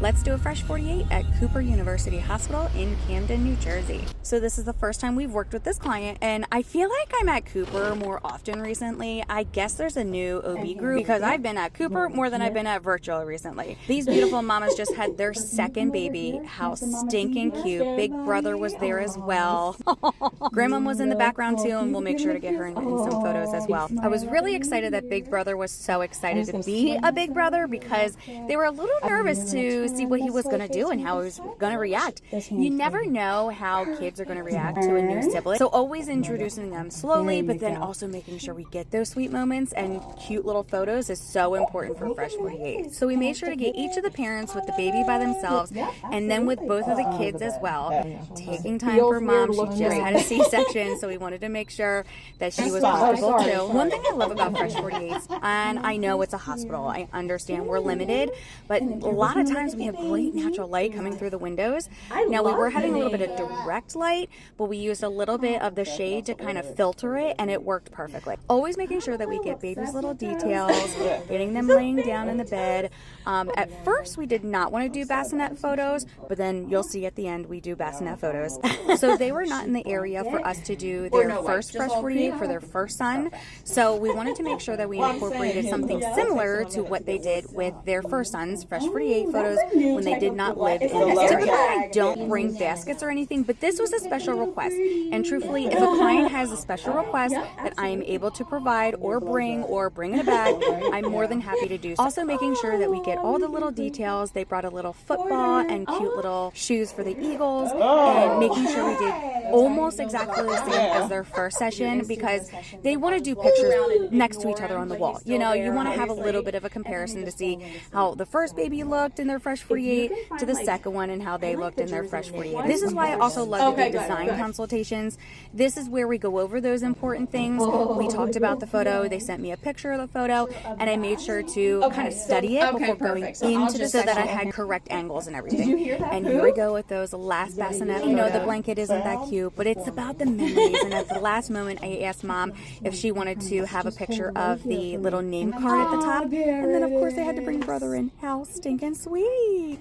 Let's do a Fresh 48 at Cooper University Hospital in Camden, New Jersey. So this is the first time we've worked with this client, and I feel like I'm at Cooper more often recently. I guess there's a new OB group because I've been at Cooper more than I've been at Virtual recently. These beautiful mamas just had their second baby. How stinking cute. Big brother was there as well. Grandma was in the background too, and we'll make sure to get her in some photos as well. I was really excited that Big Brother was so excited to be a big brother because they were a little nervous to see what he was going to do and how he was going to react. You never know how kids are going to react to a new sibling. So always introducing them slowly, but then also making sure we get those sweet moments and cute little photos is so important for Fresh 48. So we made sure to get each of the parents with the baby by themselves and then with both of the kids as well. Taking time for mom, she just had a C-section, so we wanted to make sure that she was comfortable too. One thing I love about Fresh 48, and I know it's a hospital, I understand we're limited, but a lot of times we have great natural light coming through the windows. Now we were having a little bit of direct light, but we used a little bit of the shade to kind of filter it, and it worked perfectly. Always making sure that we get baby's little details, getting them laying down in the bed. At first we did not want to do bassinet photos, but then you'll see at the end we do bassinet photos. So they were not in the area for us to do their first Fresh 48 for their first son. So we wanted to make sure that we incorporated something similar to what they did with their first son's Fresh 48 photos when they did not live in this area. I don't bring baskets or anything, but this was a special request. And truthfully, if a client has a special request that I am able to provide or bring in a bag, I'm more than happy to do so. Also making sure that we get all the little details. They brought a little football and cute little shoes for the Eagles, and making sure we did almost exactly the same as their first session because they want to do pictures next to each other on the wall. You know, you want to have a little bit of a comparison to see how the first baby looked in their Fresh 48 to the second one and how they looked in their Fresh 48. This is why I also love to do design consultations. This is where we go over those important things. We talked about the photo. They sent me a picture of the photo, and I made sure to kind of study it before going into the so that I had correct angles and everything. And here we go with those last bassinet. You know, the blanket isn't that cute, but it's about the memories. And at the last moment, I asked mom if she wanted to have a picture of the little name card at the top. And then, of course, they had to bring brother in. How stinking sweet.